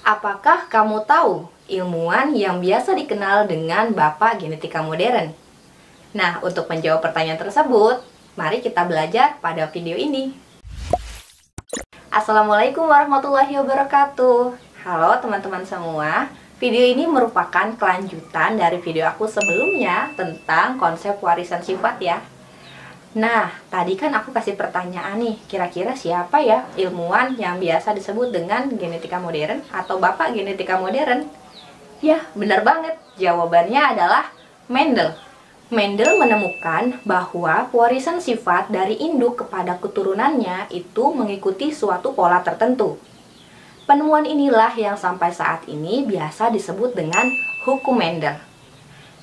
Apakah kamu tahu ilmuwan yang biasa dikenal dengan Bapak Genetika Modern? Nah, untuk menjawab pertanyaan tersebut, mari kita belajar pada video ini. Assalamualaikum warahmatullahi wabarakatuh. Halo teman-teman semua. Video ini merupakan kelanjutan dari video aku sebelumnya tentang konsep warisan sifat ya. Nah, tadi kan aku kasih pertanyaan nih, kira-kira siapa ya ilmuwan yang biasa disebut dengan genetika modern atau Bapak Genetika Modern? Ya, benar banget. Jawabannya adalah Mendel. Mendel menemukan bahwa warisan sifat dari induk kepada keturunannya itu mengikuti suatu pola tertentu. Penemuan inilah yang sampai saat ini biasa disebut dengan hukum Mendel.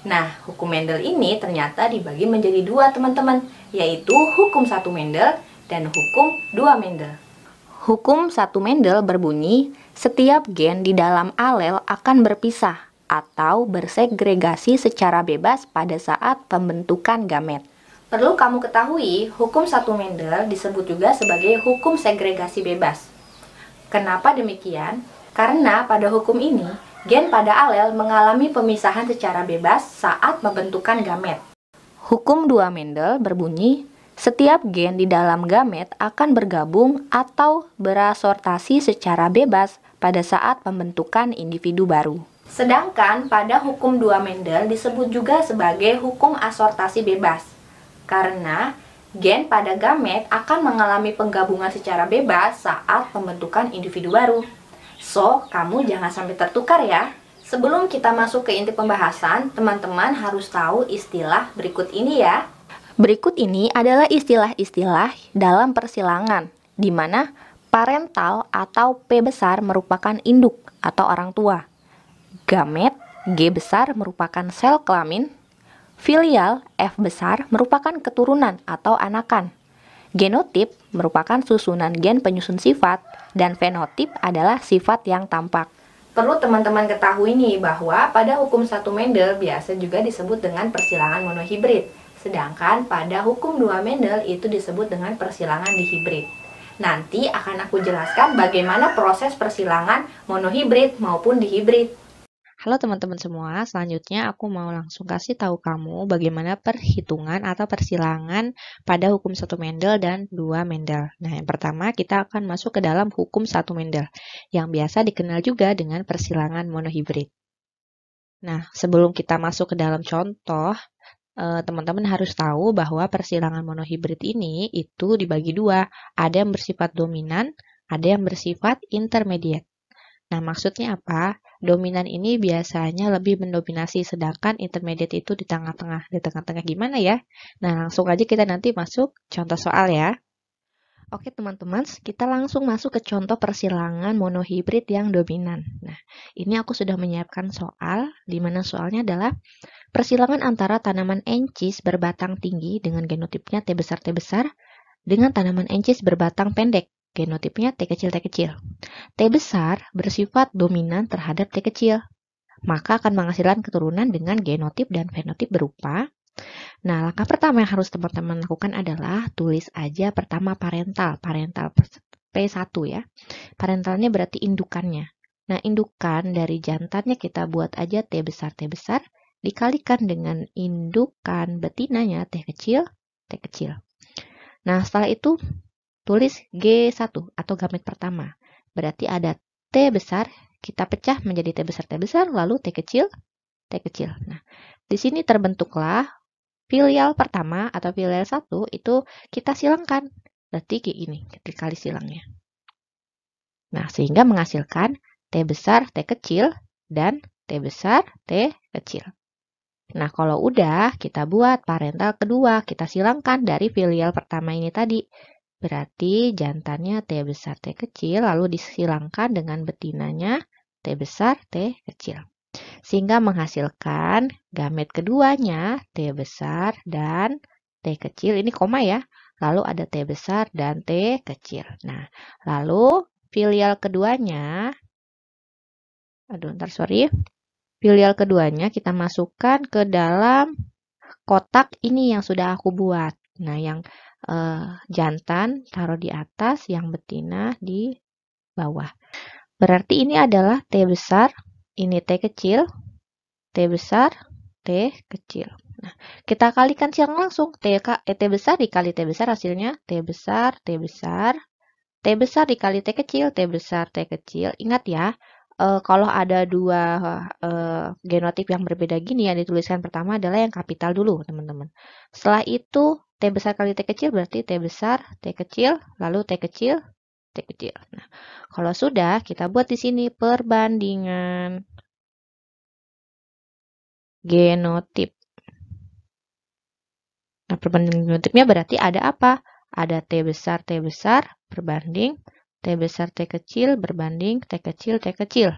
Nah, hukum Mendel ini ternyata dibagi menjadi dua teman-teman, yaitu hukum 1 Mendel dan hukum 2 Mendel. Hukum 1 Mendel berbunyi, setiap gen di dalam alel akan berpisah atau bersegregasi secara bebas pada saat pembentukan gamet. Perlu kamu ketahui, hukum 1 Mendel disebut juga sebagai hukum segregasi bebas. Kenapa demikian? Karena pada hukum ini, gen pada alel mengalami pemisahan secara bebas saat pembentukan gamet. Hukum 2 Mendel berbunyi, setiap gen di dalam gamet akan bergabung atau berasortasi secara bebas pada saat pembentukan individu baru. Sedangkan pada hukum 2 Mendel disebut juga sebagai hukum asortasi bebas. Karena gen pada gamet akan mengalami penggabungan secara bebas saat pembentukan individu baru. So, kamu jangan sampai tertukar ya. Sebelum kita masuk ke inti pembahasan, teman-teman harus tahu istilah berikut ini ya. Berikut ini adalah istilah-istilah dalam persilangan, di mana parental atau P besar merupakan induk atau orang tua. Gamet, G besar merupakan sel kelamin. Filial, F besar merupakan keturunan atau anakan. Genotip merupakan susunan gen penyusun sifat, dan fenotip adalah sifat yang tampak. Perlu teman-teman ketahui nih bahwa pada hukum 1 Mendel biasa juga disebut dengan persilangan monohibrid, sedangkan pada hukum 2 Mendel itu disebut dengan persilangan dihibrid. Nanti akan aku jelaskan bagaimana proses persilangan monohibrid maupun dihibrid. Halo teman-teman semua, selanjutnya aku mau langsung kasih tahu kamu bagaimana perhitungan atau persilangan pada hukum 1 Mendel dan 2 Mendel. Nah, yang pertama kita akan masuk ke dalam hukum 1 Mendel, yang biasa dikenal juga dengan persilangan monohibrid. Nah, sebelum kita masuk ke dalam contoh, teman-teman harus tahu bahwa persilangan monohibrid ini itu dibagi dua, ada yang bersifat dominan, ada yang bersifat intermediate. Nah, maksudnya apa? Dominan ini biasanya lebih mendominasi, sedangkan intermediate itu di tengah-tengah. Di tengah-tengah gimana ya? Nah, langsung aja kita nanti masuk contoh soal ya. Oke teman-teman, kita langsung masuk ke contoh persilangan monohibrid yang dominan. Nah, ini aku sudah menyiapkan soal, di mana soalnya adalah persilangan antara tanaman encis berbatang tinggi dengan genotipnya T besar dengan tanaman encis berbatang pendek. Genotipnya T kecil. T besar bersifat dominan terhadap T kecil, maka akan menghasilkan keturunan dengan genotip dan fenotip berupa. Nah, langkah pertama yang harus teman-teman lakukan adalah tulis aja pertama parental P1 ya. Parentalnya berarti indukannya. Nah, indukan dari jantannya kita buat aja T besar, dikalikan dengan indukan betinanya T kecil. Nah, setelah itu tulis G1 atau gamet pertama. Berarti ada T besar, kita pecah menjadi T besar, lalu T kecil. Nah, di sini terbentuklah filial pertama atau filial 1 itu kita silangkan. Berarti kayak ini, ketika kali silangnya. Nah, sehingga menghasilkan T besar, T kecil, dan T besar, T kecil. Nah, kalau udah, kita buat parental kedua. Kita silangkan dari filial pertama ini tadi. Berarti jantannya T besar, T kecil, lalu disilangkan dengan betinanya T besar, T kecil. Sehingga menghasilkan gamet keduanya T besar dan T kecil. Ini koma ya. Lalu ada T besar dan T kecil. Nah, lalu filial keduanya, filial keduanya kita masukkan ke dalam kotak ini yang sudah aku buat. Nah, yang jantan taruh di atas, yang betina di bawah. Berarti ini adalah T besar, ini T kecil, T besar, T kecil. Nah, kita kalikan silang langsung. T besar dikali T besar hasilnya T besar, T besar, T besar dikali T kecil, T besar, T kecil. Ingat ya, kalau ada dua genotip yang berbeda gini, yang dituliskan pertama adalah yang kapital dulu, teman-teman. Setelah itu, T besar kali T kecil berarti T besar, T kecil, lalu T kecil, T kecil. Nah, kalau sudah, kita buat di sini perbandingan genotip. Nah, perbandingan genotipnya berarti ada apa? Ada T besar berbanding T besar T kecil berbanding T kecil T kecil.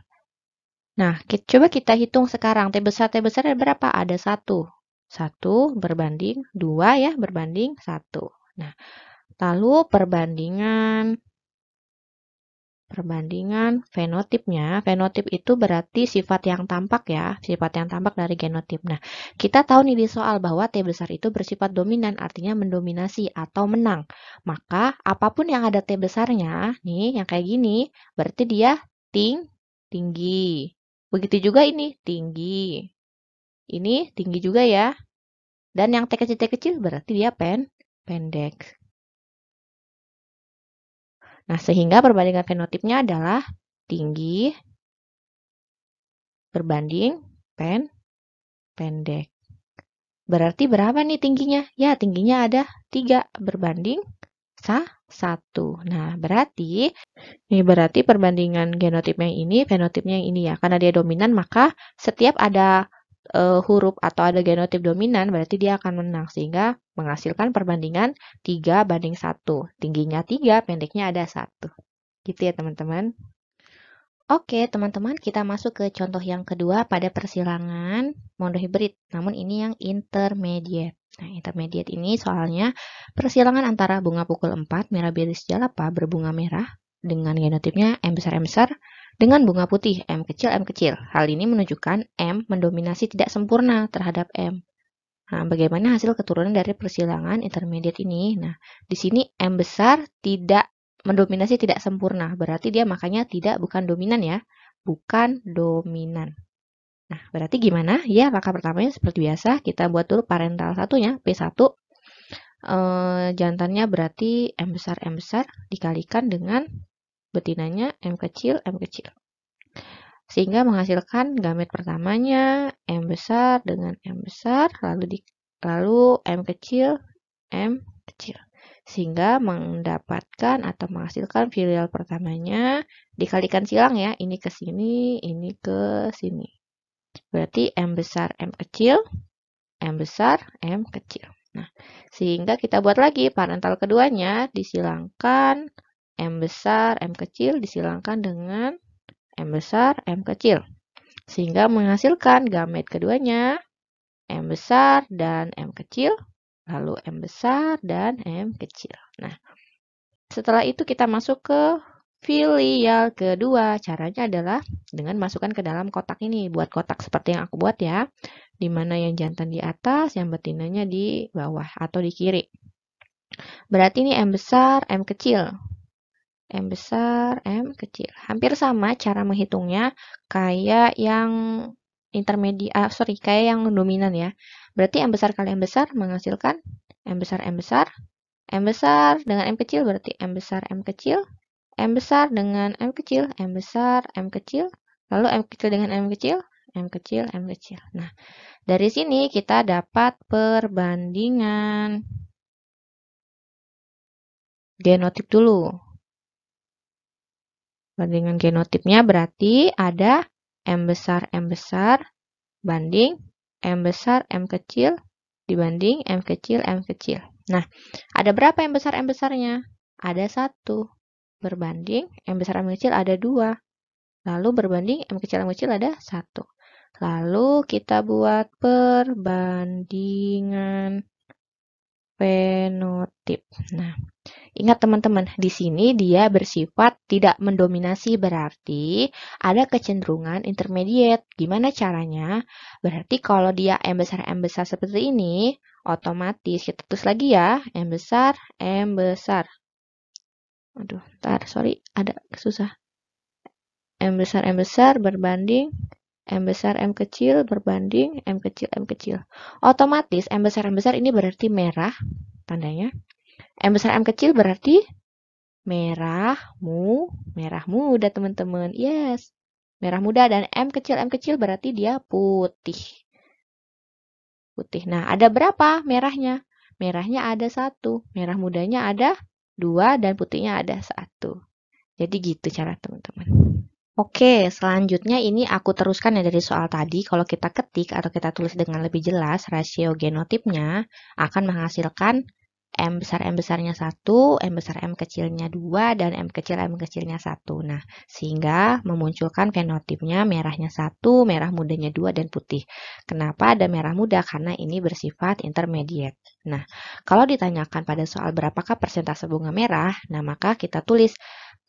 Nah, coba kita hitung sekarang. T besar ada berapa? Ada 1. 1 berbanding 2 ya, berbanding 1. Nah, lalu perbandingan fenotipnya. Fenotip itu berarti sifat yang tampak ya, sifat yang tampak dari genotip. Nah, kita tahu nih di soal bahwa T besar itu bersifat dominan, artinya mendominasi atau menang. Maka, apapun yang ada T besarnya, nih yang kayak gini, berarti dia tinggi. Begitu juga ini, tinggi. Ini tinggi juga ya. Dan yang T kecil berarti dia pendek. Nah, sehingga perbandingan fenotipnya adalah tinggi berbanding pendek. Berarti berapa nih tingginya? Ya, tingginya ada 3 berbanding 1. Nah, berarti perbandingan genotipnya yang ini, fenotipnya yang ini ya. Karena dia dominan, maka setiap ada huruf atau ada genotip dominan, berarti dia akan menang. Sehingga menghasilkan perbandingan 3:1. Tingginya 3, pendeknya ada 1. Gitu ya, teman-teman. Oke, teman-teman, kita masuk ke contoh yang kedua pada persilangan monohibrid. Namun ini yang intermediate. Nah, intermediate ini soalnya persilangan antara bunga pukul 4 Mirabilis jalapa berbunga merah dengan genotipnya M besar dengan bunga putih M kecil. Hal ini menunjukkan M mendominasi tidak sempurna terhadap M. Nah, bagaimana hasil keturunan dari persilangan intermediate ini? Nah, di sini M besar tidak mendominasi tidak sempurna. Berarti dia makanya bukan dominan ya. Bukan dominan. Nah, berarti gimana? Ya, langkah pertamanya seperti biasa. Kita buat dulu parental satunya, P1. Jantannya berarti M besar dikalikan dengan betinanya M kecil. Sehingga menghasilkan gamet pertamanya M besar dengan M besar, lalu M kecil. Sehingga mendapatkan atau menghasilkan filial pertamanya dikalikan silang ya, ini ke sini, ini ke sini. Berarti M besar, M kecil, M besar, M kecil. Nah, sehingga kita buat lagi parental keduanya disilangkan M besar, M kecil disilangkan dengan M besar, M kecil. Sehingga menghasilkan gamet keduanya M besar dan M kecil. Lalu M besar dan M kecil. Nah, setelah itu kita masuk ke filial kedua. Caranya adalah dengan masukkan ke dalam kotak ini. Buat kotak seperti yang aku buat ya. Di mana yang jantan di atas, yang betinanya di bawah atau di kiri. Berarti ini M besar, M kecil. M besar, M kecil. Hampir sama cara menghitungnya kayak yang kayak yang dominan ya. Berarti M besar kali M besar menghasilkan M besar dengan M kecil berarti M besar dengan M kecil, lalu M kecil dengan M kecil. Nah, dari sini kita dapat perbandingan genotip dulu. Perbandingan genotipnya berarti ada M besar banding M besar M kecil dibanding M kecil. Nah, ada berapa M besarnya? Ada 1. Berbanding M besar M kecil ada 2. Lalu berbanding M kecil ada 1. Lalu kita buat perbandingan fenotip. Nah, ingat teman-teman, di sini dia bersifat tidak mendominasi, berarti ada kecenderungan intermediate. Gimana caranya? Berarti kalau dia M besar seperti ini, otomatis kita tulis lagi ya, M besar. Aduh, ntar, sorry, ada susah. M besar berbanding M besar M kecil berbanding M kecil M kecil. Otomatis M besar ini berarti merah tandanya. M besar M kecil berarti merah muda teman-teman. Yes, merah muda. Dan M kecil berarti dia putih. Putih. Nah, ada berapa merahnya? Merahnya ada 1, merah mudanya ada 2, dan putihnya ada 1. Jadi gitu cara teman-teman. Oke, selanjutnya ini aku teruskan ya dari soal tadi. Kalau kita ketik atau kita tulis dengan lebih jelas, rasio genotipnya akan menghasilkan M besarnya 1, M besar M kecilnya 2, dan M kecilnya 1. Nah, sehingga memunculkan fenotipnya merahnya 1, merah mudanya 2, dan putih. Kenapa ada merah muda? Karena ini bersifat intermediate. Nah, kalau ditanyakan pada soal berapakah persentase bunga merah, nah maka kita tulis,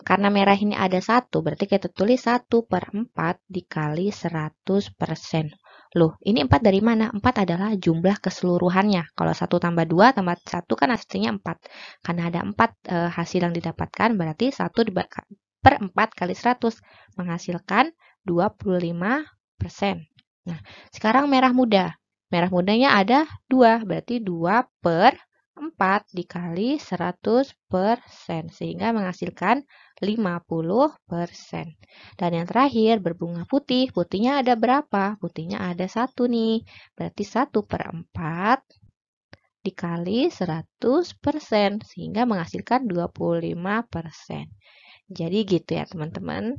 karena merah ini ada 1, berarti kita tulis 1/4 dikali 100%. Loh, ini 4 dari mana? 4 adalah jumlah keseluruhannya. Kalau 1 tambah 2 tambah 1 kan hasilnya 4. Karena ada 4 hasil yang didapatkan, berarti 1/4 kali 100 menghasilkan 25%. Nah, sekarang merah muda. Merah mudanya ada 2, berarti 2/4 dikali 100%, sehingga menghasilkan 50%. Dan yang terakhir, berbunga putih. Putihnya ada berapa? Putihnya ada 1 nih. Berarti 1/4 dikali 100%, sehingga menghasilkan 25%. Jadi gitu ya teman-teman.